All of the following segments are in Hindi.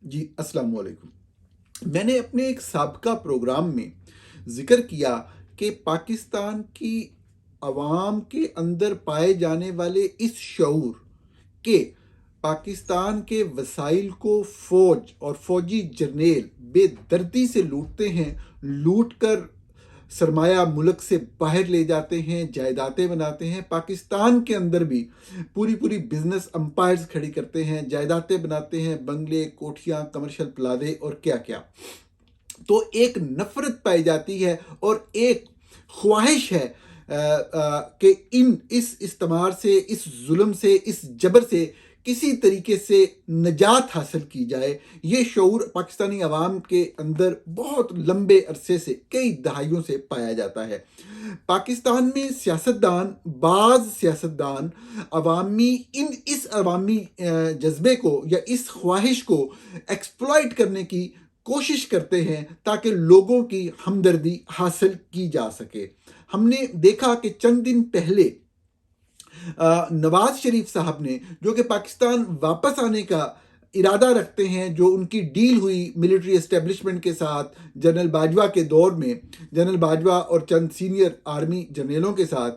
जी, अस्सलाम वालेकुम। मैंने अपने एक साबका प्रोग्राम में ज़िक्र किया कि पाकिस्तान की अवाम के अंदर पाए जाने वाले इस शऊर के पाकिस्तान के वसाइल को फ़ौज और फ़ौजी जर्नेल बेदर्दी से लूटते हैं, लूट कर सरमाया मुल्क से बाहर ले जाते हैं, जायदादें बनाते हैं। पाकिस्तान के अंदर भी पूरी पूरी बिजनेस एम्पायर्स खड़ी करते हैं, जायदादें बनाते हैं, बंगले, कोठियाँ, कमर्शियल प्लाजे और क्या क्या। तो एक नफरत पाई जाती है और एक ख्वाहिश है कि इस इस्तेमार से, इस जुल्म से, इस जबर से किसी तरीके से निजात हासिल की जाए। ये शऊर पाकिस्तानी अवाम के अंदर बहुत लंबे अरसे से, कई दहाइयों से पाया जाता है। पाकिस्तान में बाज़ सियासतदान इस अवामी जज्बे को या इस ख्वाहिश को एक्सप्लॉइट करने की कोशिश करते हैं ताकि लोगों की हमदर्दी हासिल की जा सके। हमने देखा कि चंद दिन पहले नवाज शरीफ साहब ने, जो कि पाकिस्तान वापस आने का इरादा रखते हैं, जो उनकी डील हुई मिलिट्री एस्टेब्लिशमेंट के साथ जनरल बाजवा के दौर में, जनरल बाजवा और चंद सीनियर आर्मी जनरलों के साथ,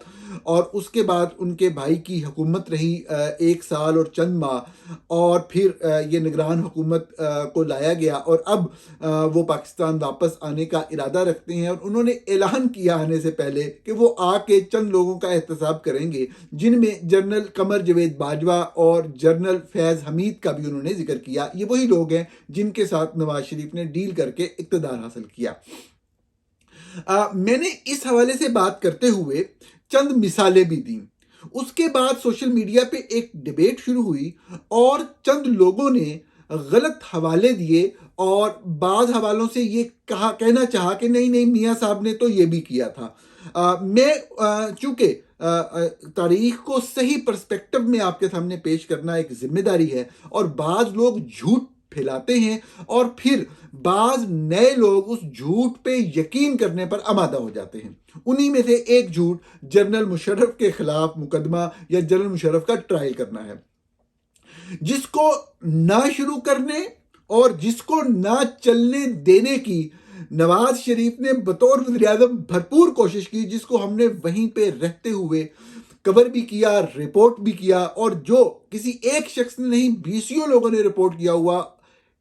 और उसके बाद उनके भाई की हुकूमत रही 1 साल और चंद माह, और फिर ये निगरान हुकूमत को लाया गया और अब वो पाकिस्तान वापस आने का इरादा रखते हैं। और उन्होंने ऐलान किया आने से पहले कि वो आके चंद लोगों का एहतसाब करेंगे, जिनमें जनरल कमर जवेद बाजवा और जनरल फैज़ हमीद का भी उन्होंने जिक्र किया। ये वही लोग हैं जिनके साथ नवाज शरीफ ने डील करके इक़्तिदार हासिल किया। मैंने इस हवाले से बात करते हुए चंद मिसालें भी दी। उसके बाद सोशल मीडिया पे एक डिबेट शुरू हुई और चंद लोगों ने गलत हवाले दिए और बाज़ हवालों से ये कहना चाहा कि नहीं नहीं, मियाँ साहब ने तो ये भी किया था। मैं चूँकि तारीख को सही पर्सपेक्टिव में आपके सामने पेश करना एक जिम्मेदारी है, और बाज़ लोग झूठ फैलाते हैं और फिर बाज़ नए लोग उस झूठ पे यकीन करने पर आमादा हो जाते हैं। उन्हीं में से एक झूठ जनरल मुशर्रफ के खिलाफ मुकदमा या जनरल मुशर्रफ का ट्रायल करना है, जिसको ना शुरू करने और जिसको ना चलने देने की नवाज शरीफ ने बतौर वज़ीर-ए-आज़म भरपूर कोशिश की, जिसको हमने वहीं पे रहते हुए कवर भी किया, रिपोर्ट भी किया, और जो किसी एक शख्स ने नहीं, 20 लोगों ने रिपोर्ट किया हुआ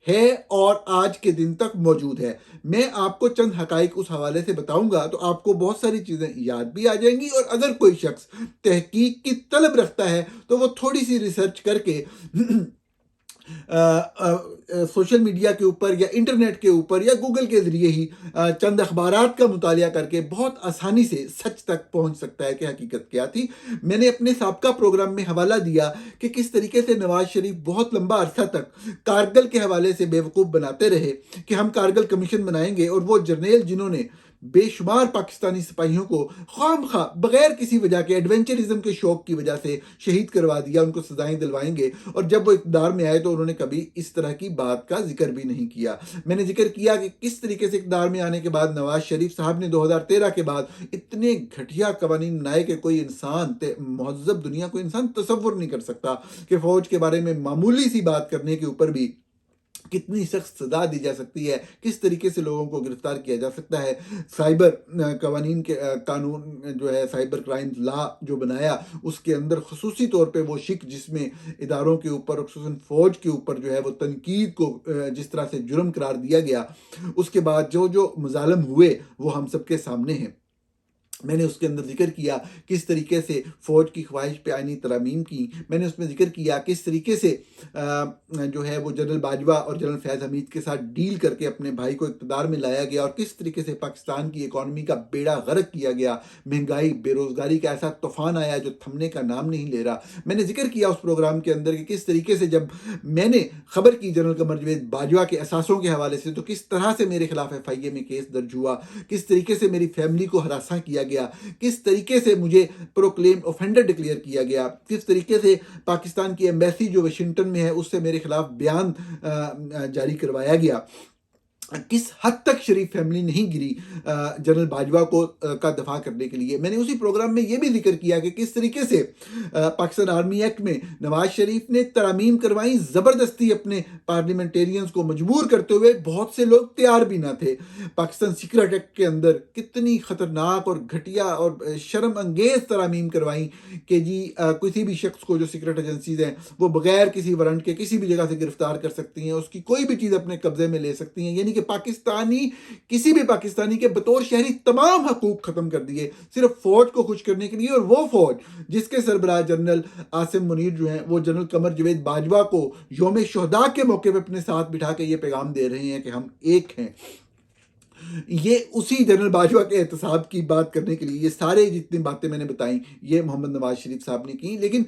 है और आज के दिन तक मौजूद है। मैं आपको चंद हकाइक उस हवाले से बताऊंगा तो आपको बहुत सारी चीज़ें याद भी आ जाएंगी, और अगर कोई शख्स तहकीक की तलब रखता है तो वो थोड़ी सी रिसर्च करके सोशल मीडिया के ऊपर या इंटरनेट के ऊपर या गूगल के ज़रिए ही चंद अखबारात का मुतालिया करके बहुत आसानी से सच तक पहुंच सकता है कि हकीकत क्या थी। मैंने अपने साबका प्रोग्राम में हवाला दिया कि किस तरीके से नवाज शरीफ बहुत लंबा अरसा तक कारगिल के हवाले से बेवकूफ़ बनाते रहे कि हम कारगिल कमीशन बनाएंगे, और वो जर्नल जिन्होंने बेशुमार पाकिस्तानी सिपाहियों को खामखा बगैर किसी वजह के एडवेंचरिज्म के शौक की वजह से शहीद करवा दिया, उनको सजाएं दिलवाएंगे, और जब वो इक़्तिदार में आए तो उन्होंने कभी इस तरह की बात का जिक्र भी नहीं किया। मैंने जिक्र किया कि किस तरीके से इक़्तिदार में आने के बाद नवाज शरीफ साहब ने 2013 के बाद इतने घटिया कवानीन बनाए कि कोई इंसान, महज़्ज़ब दुनिया कोई इंसान तसव्वुर नहीं कर सकता कि फ़ौज के बारे में मामूली सी बात करने के ऊपर भी कितनी सख्त सजा दी जा सकती है, किस तरीके से लोगों को गिरफ्तार किया जा सकता है। साइबर कवानीन के कानून जो है, साइबर क्राइम लॉ जो बनाया, उसके अंदर खसूसी तौर पे वो शिक जिसमें इदारों के ऊपर, खुसूसन फ़ौज के ऊपर जो है वो तनकीद को जिस तरह से जुर्म करार दिया गया, उसके बाद जो जो मज़ालिम हुए वो हम सबके सामने हैं। मैंने उसके अंदर जिक्र किया किस तरीके से फ़ौज की ख्वाहिश पे आईनी तरमीम की। मैंने उसमें जिक्र किया किस तरीके से जो है वो जनरल बाजवा और जनरल फैज़ हमीद के साथ डील करके अपने भाई को इक़्तिदार में लाया गया, और किस तरीके से पाकिस्तान की इकॉनमी का बेड़ा गर्क किया गया। महंगाई, बेरोज़गारी का ऐसा तूफ़ान आया जो थमने का नाम नहीं ले रहा। मैंने जिक्र किया उस प्रोग्राम के अंदर कि किस तरीके से जब मैंने खबर की जनरल कमर जवेद बाजवा के असासों के हवाले से, तो किस तरह से मेरे खिलाफ FIA में केस दर्ज हुआ, किस तरीके से मेरी फैमिली को हरासा किया गया, किस तरीके से मुझे प्रोक्लेम ऑफेंडर डिक्लेयर किया गया, किस तरीके से पाकिस्तान की एम्बेसी जो वाशिंगटन में है उससे मेरे खिलाफ बयान जारी करवाया गया। किस हद तक शरीफ फैमिली नहीं गिरी जनरल बाजवा को का दफा करने के लिए। मैंने उसी प्रोग्राम में ये भी जिक्र किया कि किस तरीके से पाकिस्तान आर्मी एक्ट में नवाज शरीफ ने तरमीम करवाई, ज़बरदस्ती अपने पार्लियामेंटेरियंस को मजबूर करते हुए। बहुत से लोग तैयार भी ना थे। पाकिस्तान सीक्रेट एक्ट के अंदर कितनी ख़तरनाक और घटिया और शर्म अंगेज तरमीम करवाई कि जी किसी भी शख्स को, जो सीक्रेट एजेंसीज हैं, वो बगैर किसी वारंट के किसी भी जगह से गिरफ्तार कर सकती हैं, उसकी कोई भी चीज़ अपने कब्जे में ले सकती हैं। यानी कि पाकिस्तानी, किसी भी पाकिस्तानी के बतौर शहरी तमाम हकूक खत्म कर दिए, सिर्फ फौज को खुश करने के लिए। और वो फौज जिसके सरबराह जनरल आसिम मुनीर जो हैं, वो जनरल कमर जवेद बाजवा को यौम शुहदा के मौके पर अपने साथ बिठा के ये पैगाम दे रहे हैं कि हम एक हैं। ये उसी जनरल बाजवा के एहतसाब की बात करने के लिए ये सारे जितनी बातें मैंने बताई, ये मोहम्मद नवाज शरीफ साहब ने की। लेकिन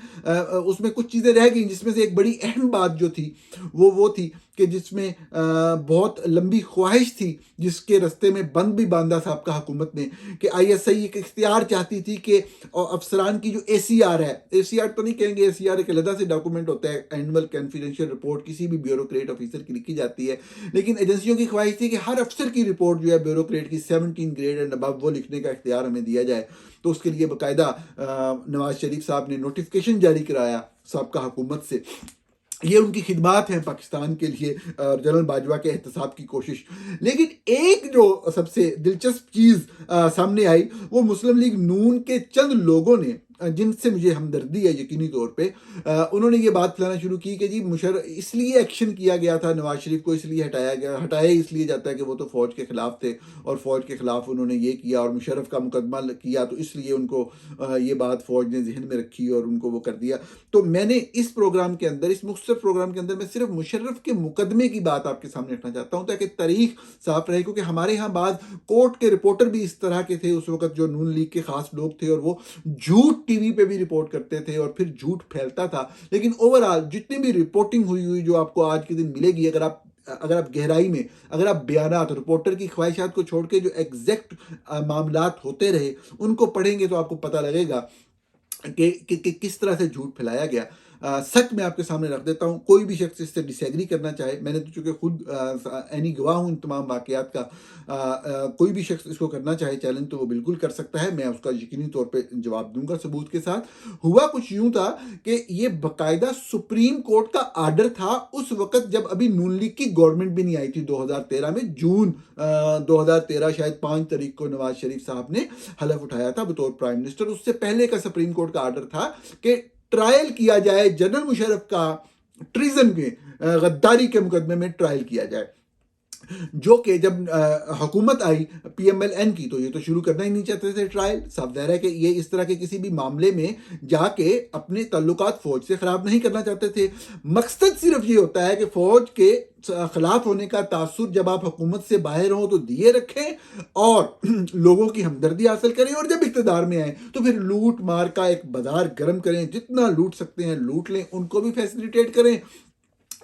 उसमें कुछ चीज़ें रह गई, जिसमें से एक बड़ी अहम बात जो थी वो थी कि जिसमें बहुत लंबी ख्वाहिश थी, जिसके रस्ते में बंद भी बांधा साहब का हुकूमत ने, कि ISI एक इख्तियार चाहती थी कि अफसरान की जो ACR है, ACR तो नहीं कहेंगे, ACR एक अलग से डॉक्यूमेंट होता है, एनुअल कॉन्फिडेंशियल रिपोर्ट, किसी भी ब्यूरोक्रेट ऑफिसर की लिखी जाती है। लेकिन एजेंसियों की ख्वाहिश थी कि हर अफसर की रिपोर्ट जो है ब्यूरोक्रेट की 17 ग्रेड एंड अबव वो लिखने का इख्तियार हमें दिया जाए। तो उसके लिए बाकायदा नवाज शरीफ साहब ने नोटिफिकेशन जारी कराया साहब का हुकूमत से। ये उनकी खिदमात हैं पाकिस्तान के लिए, जनरल बाजवा के एहतसाब की कोशिश। लेकिन एक जो सबसे दिलचस्प चीज़ सामने आई, वो मुस्लिम लीग नून के चंद लोगों ने, जिनसे मुझे हमदर्दी है यकीनी तौर पे, उन्होंने ये बात फैलाना शुरू की कि जी इसलिए एक्शन किया गया था, नवाज शरीफ को इसलिए हटाया इसलिए जाता है कि वो तो फ़ौज के ख़िलाफ़ थे और फ़ौज के ख़िलाफ़ उन्होंने ये किया और मुशर्रफ का मुकदमा किया, तो इसलिए उनको ये बात फ़ौज ने जहन में रखी और उनको वो कर दिया। तो मैंने इस प्रोग्राम के अंदर, इस मुख्तसर प्रोग्राम के अंदर, मैं सिर्फ मुशर्रफ के मुकदमे की बात आपके सामने रखना चाहता हूँ ताकि तारीख साफ रहे। क्योंकि हमारे यहाँ बाद कोर्ट के रिपोर्टर भी इस तरह के थे उस वक्त, जो नून लीग के खास लोग थे, और वो झूठ टीवी पे भी रिपोर्ट करते थे और फिर झूठ फैलता था। लेकिन ओवरऑल जितनी भी रिपोर्टिंग हुई जो आपको आज के दिन मिलेगी, अगर आप गहराई में, अगर आप बयानात, रिपोर्टर की ख्वाहिशात को छोड़ के जो एग्जैक्ट मामलात होते रहे उनको पढ़ेंगे तो आपको पता लगेगा कि किस तरह से झूठ फैलाया गया। सच मैं आपके सामने रख देता हूँ, कोई भी शख्स इससे डिसएग्री करना चाहे, मैंने तो चूँकि खुद ऐनी गवाह हूँ इन तमाम वाक़यात का, कोई भी शख्स इसको करना चाहे चैलेंज, तो वो बिल्कुल कर सकता है। मैं उसका यकीनी तौर पे जवाब दूंगा सबूत के साथ। हुआ कुछ यूँ था कि ये बाकायदा सुप्रीम कोर्ट का आर्डर था उस वक़्त, जब अभी नून लीग की गवर्नमेंट भी नहीं आई थी 2013 में। जून 2013 शायद 5 तारीख को नवाज शरीफ साहब ने हलफ उठाया था बतौर प्राइम मिनिस्टर। उससे पहले का सुप्रीम कोर्ट का आर्डर था कि ट्रायल किया जाए जनरल मुशर्रफ का, ट्रीजन में, गद्दारी के मुकदमे में ट्रायल किया जाए। जो कि जब हुकूमत आई PMLN की, तो ये तो शुरू करना ही नहीं चाहते थे ट्रायल। साफ ज़ाहिर है कि ये इस तरह के किसी भी मामले में जाके अपने ताल्लुकात फ़ौज से ख़राब नहीं करना चाहते थे। मकसद सिर्फ ये होता है कि फ़ौज के खिलाफ होने का तासुर जब आप हुकूमत से बाहर हो तो दिए रखें और लोगों की हमदर्दी हासिल करें, और जब इक़्तिदार में आए तो फिर लूट मार का एक बाजार गर्म करें, जितना लूट सकते हैं लूट लें, उनको भी फैसिलिटेट करें।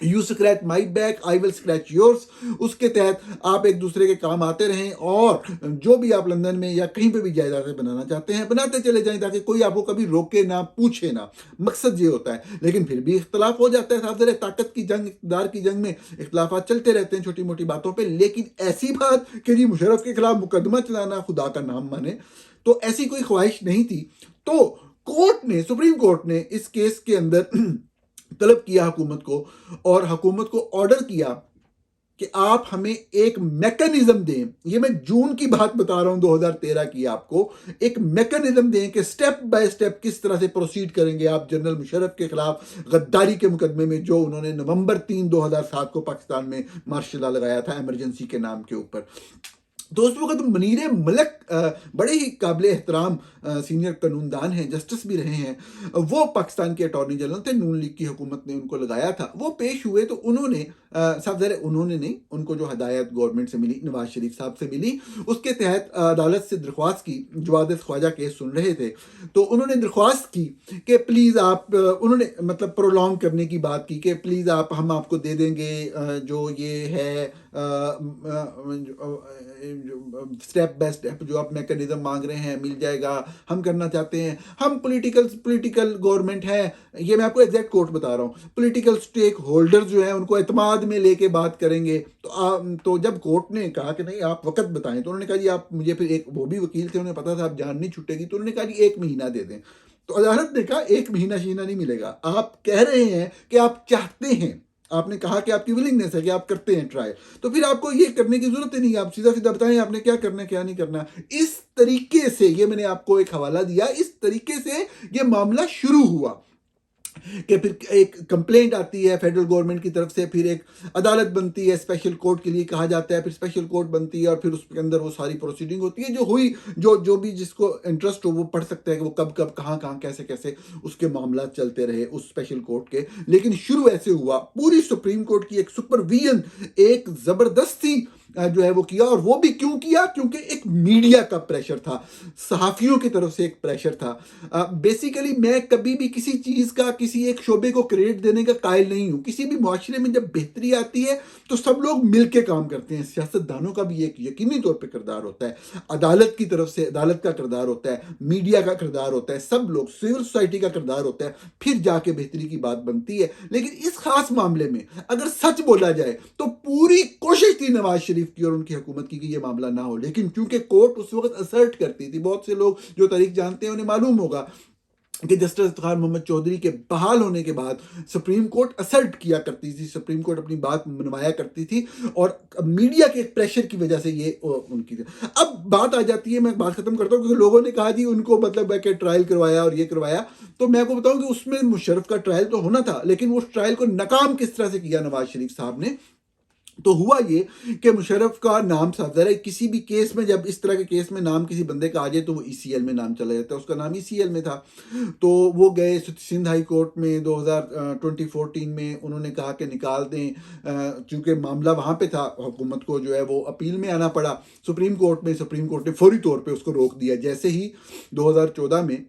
You scratch my back, I will scratch yours. उसके तहत आप एक दूसरे के काम आते रहें और जो भी आप लंदन में या कहीं पे भी जायदादें बनाना चाहते हैं बनाते चले जाएं, ताकि कोई आपको कभी रोके ना, पूछे ना। मकसद ये होता है। लेकिन फिर भी इख्तलाफ हो जाता है, साफ ज़ाहिर है, ताकत की जंग, इक़्तिदार की जंग में इख्तलाफात चलते रहते हैं छोटी मोटी बातों पर। लेकिन ऐसी बात कि जी मुशर्रफ के खिलाफ मुकदमा चलाना, खुदा का नाम माने, तो ऐसी कोई ख्वाहिश नहीं थी। तो कोर्ट ने, सुप्रीम कोर्ट ने इस केस के अंदर तलब किया हुकूमत को, और हुकूमत को ऑर्डर किया कि आप हमें एक मैकेनिज्म दें। ये मैं जून की बात बता रहा हूं 2013 की, आपको एक मैकेनिज्म दें कि स्टेप बाय स्टेप किस तरह से प्रोसीड करेंगे आप जनरल मुशर्रफ के खिलाफ गद्दारी के मुकदमे में, जो उन्होंने नवंबर 3 2007 को पाकिस्तान में मार्शल लॉ लगाया था इमरजेंसी के नाम के ऊपर। तो उस वक्त मुनीर मलिक बड़े ही काबिल एहतराम सीनियर कानूनदान हैं, जस्टिस भी रहे हैं, वो पाकिस्तान के अटॉर्नी जनरल थे, नून लीग की हुकूमत ने उनको लगाया था। वो पेश हुए तो उन्होंने साफ ज़ाहिर, उन्होंने नहीं, उनको जो हदायत गवर्नमेंट से मिली, नवाज शरीफ साहब से मिली, उसके तहत अदालत से दरख्वास्त की। जवाद ख्वाजा केस सुन रहे थे तो उन्होंने दरख्वास्त की कि प्लीज़ आप, उन्होंने मतलब प्रोलॉन्ग करने की बात की कि प्लीज़ आप, हम आपको दे देंगे जो ये है स्टेप बाय स्टेप जो आप मैकेनिज्म मांग रहे हैं मिल जाएगा, हम करना चाहते हैं, हम पॉलिटिकल गवर्नमेंट है। ये मैं आपको एग्जैक्ट कोर्ट बता रहा हूँ। पॉलिटिकल स्टेक होल्डर्स जो हैं उनको एतमाद बाद में लेके बात करेंगे। तो जब कोर्ट ने कहा कि नहीं आप वक्त बताएं, तो उन्होंने कहा जी आप मुझे, फिर एक वो भी वकील थे, उन्हें पता था आप जान नहीं छूटेगी, तो उन्होंने कहा जी 1 महीना दे दें। तो अदालत ने कहा 1 महीना शीना नहीं मिलेगा, आप कह रहे हैं कि आप चाहते हैं, आपने कहा कि आपकी विलिंगनेस है कि आप करते हैं ट्रायल, तो फिर आपको ये करने की जरूरत ही नहीं है, आप सीधा सीधा बताएं आपने क्या करना है क्या नहीं करना। इस तरीके से, ये मैंने आपको एक हवाला दिया, इस तरीके से ये मामला शुरू हुआ कि फिर एक कंप्लेंट आती है फेडरल गवर्नमेंट की तरफ से, फिर एक अदालत बनती है, स्पेशल कोर्ट के लिए कहा जाता है, फिर स्पेशल कोर्ट बनती है और फिर उसके अंदर वो सारी प्रोसीडिंग होती है जो हुई, जो भी जिसको इंटरेस्ट हो वो पढ़ सकता है कि वो कब कब कहाँ कहाँ कैसे कैसे उसके मामला चलते रहे उस स्पेशल कोर्ट के। लेकिन शुरू ऐसे हुआ, पूरी सुप्रीम कोर्ट की एक सुपरविजन, एक जबरदस्ती जो है वो किया, और वो भी क्यों किया, क्योंकि एक मीडिया का प्रेशर था, सहाफियों की तरफ से एक प्रेशर था। बेसिकली मैं कभी भी किसी चीज का, किसी एक शोबे को क्रेडिट देने का कायल नहीं हूं। किसी भी मुआशरे में जब बेहतरी आती है तो सब लोग मिलकर काम करते हैं। सियासतदानों का भी एक यकीनी तौर पर किरदार होता है, अदालत की तरफ से अदालत का किरदार होता है, मीडिया का किरदार होता है, सब लोग, सिविल सोसाइटी का किरदार होता है, फिर जाके बेहतरी की बात बनती है। लेकिन इस खास मामले में अगर सच बोला जाए तो पूरी कोशिश थी नवाज शरीफ की और उनकी हुकूमत की कि ये मामला ना हो, लेकिन क्योंकि कोर्ट उस वक्त असर्ट करती थी, बहुत से लोग जो तारीख जानते हैं उन्हें मालूम होगा कि जस्टिस इफ्तिखार मोहम्मद चौधरी के बहाल होने के बाद सुप्रीम कोर्ट असर्ट किया करती थी, सुप्रीम कोर्ट अपनी बात मनवाया करती थी, और मीडिया के प्रेशर की वजह से ये उनकी थी। अब बात आ जाती है, मैं बात खत्म करता हूँ, क्योंकि लोगों ने कहा जी उनको मतलब है कि ट्रायल करवाया और ये करवाया, तो मैं आपको बताऊं कि उसमें मुशर्रफ का ट्रायल तो होना था, लेकिन उस ट्रायल को नाकाम किस तरह से किया नवाज शरीफ साहब ने। तो हुआ ये कि मुशर्रफ का नाम साफ ज़रा किसी भी केस में, जब इस तरह के केस में नाम किसी बंदे का आ जाए तो वो ईसीएल में नाम चला जाता है, उसका नाम ईसीएल में था। तो वो गए सिंध हाई कोर्ट में 2014 में, उन्होंने कहा कि निकाल दें, क्योंकि मामला वहाँ पे था, हुकूमत को जो है वो अपील में आना पड़ा सुप्रीम कोर्ट में। सुप्रीम कोर्ट ने फौरी तौर पर उसको रोक दिया। जैसे ही 2014 में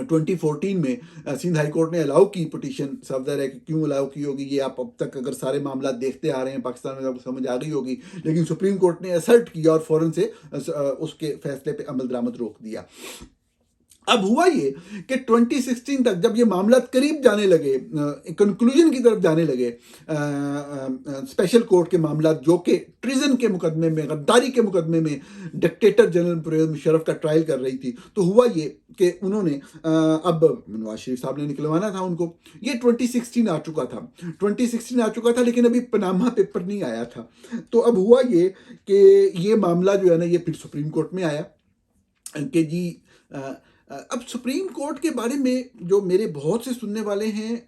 2014 में सिंध हाई कोर्ट ने अलाउ की पिटीशन, सफदर है कि क्यों अलाउ की होगी, ये आप अब तक अगर सारे मामला देखते आ रहे हैं पाकिस्तान में, आपको समझ आ गई होगी, लेकिन सुप्रीम कोर्ट ने असर्ट किया और फौरन से उसके फैसले पे अमल दरामद रोक दिया। अब हुआ ये कि 2016 तक जब ये मामला करीब जाने लगे, कंक्लूजन की तरफ जाने लगे, स्पेशल कोर्ट के मामला जो कि ट्रिजन के मुकदमे में, गद्दारी के मुकदमे में डिक्टेटर जनरल परवेज मुशर्रफ का ट्रायल कर रही थी, तो हुआ ये कि उन्होंने अब नवाज शरीफ साहब ने निकलवाना था उनको। ये 2016 आ चुका था, 2016 आ चुका था, लेकिन अभी पनामा पेपर नहीं आया था। तो अब हुआ ये कि ये मामला जो है ना, ये फिर सुप्रीम कोर्ट में आया कि जी अब सुप्रीम कोर्ट के बारे में जो मेरे बहुत से सुनने वाले हैं,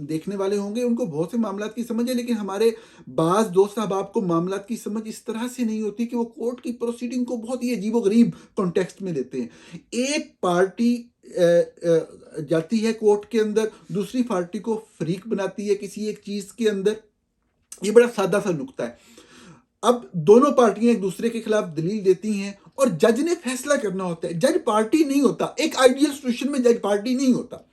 देखने वाले होंगे, उनको बहुत से मामलात की समझ है, लेकिन हमारे बाज़ दोस्त अहबाब को मामलात की समझ इस तरह से नहीं होती कि वो कोर्ट की प्रोसीडिंग को बहुत ही अजीबोगरीब कॉन्टेक्स्ट में लेते हैं। एक पार्टी जाती है कोर्ट के अंदर, दूसरी पार्टी को फरीक बनाती है किसी एक चीज़ के अंदर। ये बड़ा सादा सा नुक्ता है। अब दोनों पार्टियां एक दूसरे के खिलाफ दलील देती हैं और जज ने फैसला करना होता है। जज पार्टी नहीं होता, एक आइडियल सिचुएशन में जज पार्टी नहीं होता।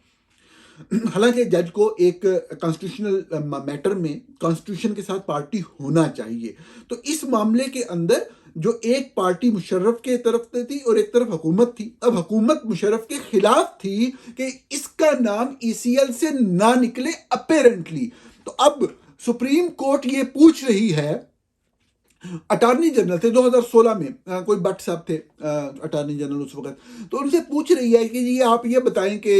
हालांकि जज को एक कॉन्स्टिट्यूशनल मैटर में कॉन्स्टिट्यूशन के साथ पार्टी होना चाहिए। तो इस मामले के अंदर जो एक पार्टी मुशर्रफ के तरफ से थी और एक तरफ हुकूमत थी। अब हुकूमत मुशर्रफ के खिलाफ थी कि इसका नाम ईसीएल से ना निकले अपेरेंटली। तो अब सुप्रीम कोर्ट ये पूछ रही है, अटॉर्नी जनरल थे 2016 में, कोई भट्ट साहब थे अटॉर्नी जनरल उस वक्त, तो उनसे पूछ रही है कि जी आप ये बताएं कि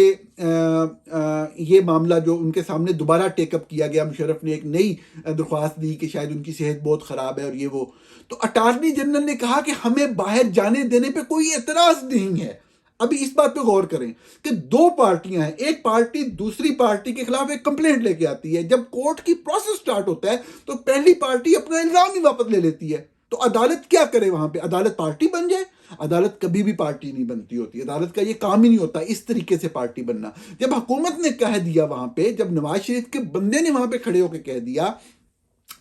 ये मामला जो उनके सामने दोबारा टेकअप किया गया, मुशर्रफ ने एक नई दरख्वास्त दी कि शायद उनकी सेहत बहुत ख़राब है और ये वो, तो अटॉर्नी जनरल ने कहा कि हमें बाहर जाने देने पे कोई एतराज़ नहीं है। अभी इस बात पे गौर करें कि दो पार्टियां हैं, एक पार्टी दूसरी पार्टी के खिलाफ एक कंप्लेंट लेके आती है। जब कोर्ट की प्रोसेस स्टार्ट होता है तो पहली पार्टी अपना इल्जाम ही वापस ले लेती है। तो अदालत क्या करे वहां पे? अदालत पार्टी बन जाए? अदालत कभी भी पार्टी नहीं बनती होती, अदालत का ये काम ही नहीं होता इस तरीके से पार्टी बनना। जब हुकूमत ने कह दिया वहां पे, जब नवाज शरीफ के बंदे ने वहां पे खड़े होकर कह दिया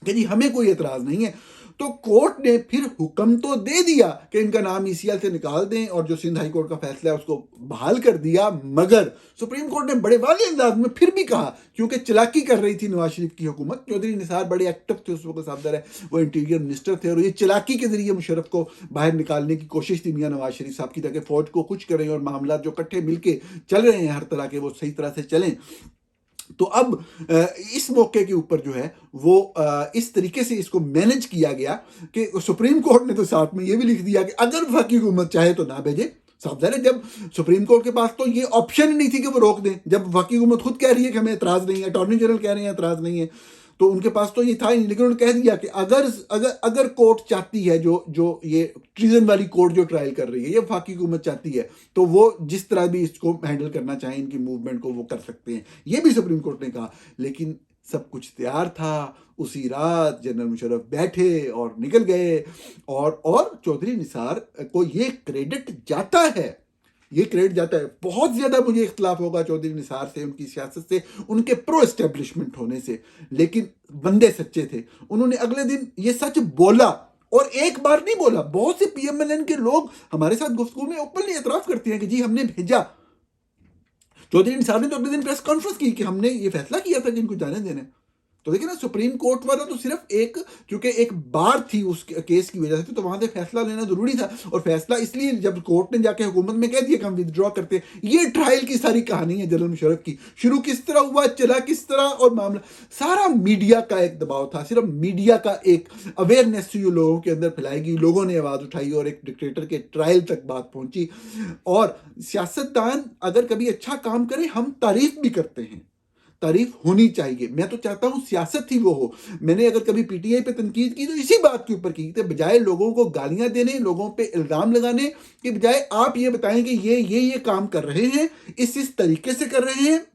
कि जी हमें कोई एतराज नहीं है, तो कोर्ट ने फिर हुक्म तो दे दिया कि इनका नाम ईसीएल से निकाल दें और जो सिंध हाई कोर्ट का फैसला है उसको बहाल कर दिया। मगर सुप्रीम कोर्ट ने बड़े वाले अंदाज में फिर भी कहा, क्योंकि चलाकी कर रही थी नवाज शरीफ की हुकूमत, चौधरी निसार बड़े एक्टिव थे उस वक्त, साहब है वो इंटीरियर मिनिस्टर थे, और ये चलाकी के जरिए मुशर्रफ को बाहर निकालने की कोशिश थी मियाँ नवाज शरीफ साहब की, ताकि फौज को कुछ करें और मामला जो इकट्ठे मिलके चल रहे हैं हर तरह के वो सही तरह से चलें। तो अब इस मौके के ऊपर जो है वो इस तरीके से इसको मैनेज किया गया कि सुप्रीम कोर्ट ने तो साथ में ये भी लिख दिया कि अगर वफाकी हुकूमत चाहे तो ना भेजे। साफ ज़ाहिर है, जब सुप्रीम कोर्ट के पास तो ये ऑप्शन ही नहीं थी कि वो रोक दें, जब वफाकी हुकूमत खुद कह रही है कि हमें एतराज़ नहीं है, अटॉर्नी जनरल कह रहे हैं एतराज़ नहीं है, तो उनके पास तो ये था ही नहीं। लेकिन उन्होंने कह दिया कि अगर अगर अगर कोर्ट चाहती है, जो जो ये ट्रीजन वाली कोर्ट जो ट्रायल कर रही है, ये वफाकी हुकूमत चाहती है, तो वो जिस तरह भी इसको हैंडल करना चाहें, इनकी मूवमेंट को, वो कर सकते हैं। ये भी सुप्रीम कोर्ट ने कहा। लेकिन सब कुछ तैयार था, उसी रात जनरल मुशर्रफ बैठे और निकल गए। और चौधरी निसार को ये क्रेडिट जाता है, ये क्रेडिट जाता है। बहुत ज्यादा मुझे इख्तलाफ होगा चौधरी निसार से, उनकी सियासत से, उनके प्रो एस्टेब्लिशमेंट होने से, लेकिन बंदे सच्चे थे। उन्होंने अगले दिन ये सच बोला, और एक बार नहीं बोला। बहुत से पीएमएलएन के लोग हमारे साथ गुफ्तगू में ओपनली एतराफ करते हैं कि जी हमने भेजा। चौधरी निसार ने तो अगले दिन प्रेस कॉन्फ्रेंस की कि हमने ये फैसला किया था कि इनको जाने देने। तो देखिए ना, सुप्रीम कोर्ट वाला तो सिर्फ एक, क्योंकि एक बार थी उस केस की वजह से, तो वहां से फैसला लेना जरूरी था। और फैसला इसलिए, जब कोर्ट ने जाके हुकूमत में कह दिया कि हम विदड्रॉ करते हैं। ये ट्रायल की सारी कहानी है जनरल मुशर्रफ की, शुरू किस तरह हुआ, चला किस तरह, और मामला सारा मीडिया का एक दबाव था। सिर्फ मीडिया का एक अवेयरनेस थी जो लोगों के अंदर फैलाएगी, लोगों ने आवाज उठाई और एक डिक्टेटर के ट्रायल तक बात पहुंची। और सियासतदान अगर कभी अच्छा काम करे, हम तारीफ भी करते हैं, तारीफ होनी चाहिए। मैं तो चाहता हूं सियासत ही वो हो। मैंने अगर कभी पीटीआई पे तनकीद की तो इसी बात के ऊपर की थी, बजाय लोगों को गालियां देने, लोगों पे इल्जाम लगाने के बजाय आप ये बताएं कि ये काम कर रहे हैं, इस तरीके से कर रहे हैं,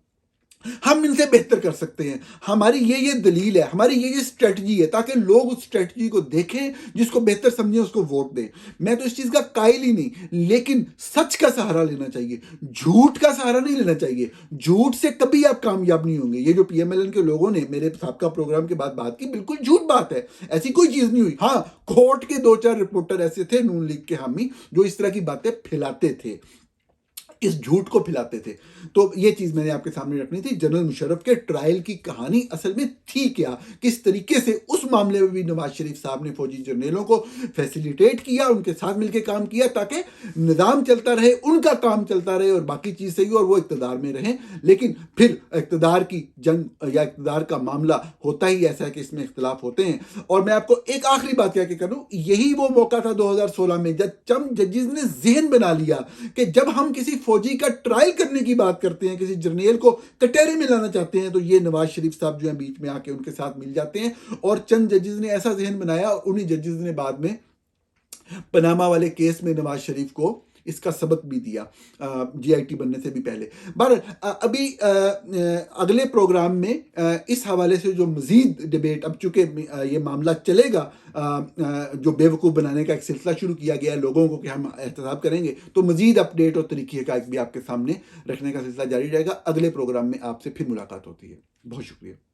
हम इनसे बेहतर कर सकते हैं, हमारी ये दलील है, हमारी ये स्ट्रेटजी है, ताकि लोग उस स्ट्रेटजी को देखें, जिसको बेहतर समझें उसको वोट दें। मैं तो इस चीज का कायल ही नहीं, लेकिन सच का सहारा लेना चाहिए, झूठ का सहारा नहीं लेना चाहिए। झूठ से कभी आप कामयाब नहीं होंगे। ये जो पीएमएलएन के लोगों ने मेरे साबका प्रोग्राम के बाद बात की, बिल्कुल झूठ बात है, ऐसी कोई चीज नहीं हुई। हाँ, कोर्ट के 2-4 रिपोर्टर ऐसे थे नून लीग के हामी, जो इस तरह की बातें फैलाते थे, इस झूठ को फैलाते थे। तो ये चीज मैंने आपके सामने रखनी थी। जनरल मुशर्रफ के ट्रायल की कहानी असल में थी क्या, किस तरीके से उस मामले में भी नवाज शरीफ साहब ने फौजी जर्नलों को फैसिलिटेट किया, उनके साथ मिलकर काम किया, ताकि निज़ाम चलता रहे, उनका काम चलता रहे और बाकी चीज सही हो और वो इक़्तिदार में रहे। लेकिन फिर इक़्तिदार की जंग या इक़्तिदार का मामला होता ही ऐसा है कि इसमें इख्तलाफ होते हैं। और मैं आपको एक आखिरी बात कह के करूं, यही वो मौका था 2016 में, जब चंद जजेस ने जहन बना लिया कि जब हम किसी फौजी का ट्रायल करने की बात करते हैं, किसी जर्नेल को कटहरे में लाना चाहते हैं, तो ये नवाज शरीफ साहब जो है बीच में आके उनके साथ मिल जाते हैं। और चंद जजेस ने ऐसा जहन बनाया, और उन्हीं जजेस ने बाद में पनामा वाले केस में नवाज शरीफ को इसका सबक भी दिया, जीआईटी बनने से भी पहले। अभी अगले प्रोग्राम में इस हवाले से जो मजीद डिबेट, अब चूंकि ये मामला चलेगा, जो बेवकूफ़ बनाने का एक सिलसिला शुरू किया गया है लोगों को कि हम एहतसाब करेंगे, तो मजीद अपडेट और तरीके का भी आपके सामने रखने का सिलसिला जारी रहेगा। अगले प्रोग्राम में आपसे फिर मुलाकात होती है। बहुत शुक्रिया।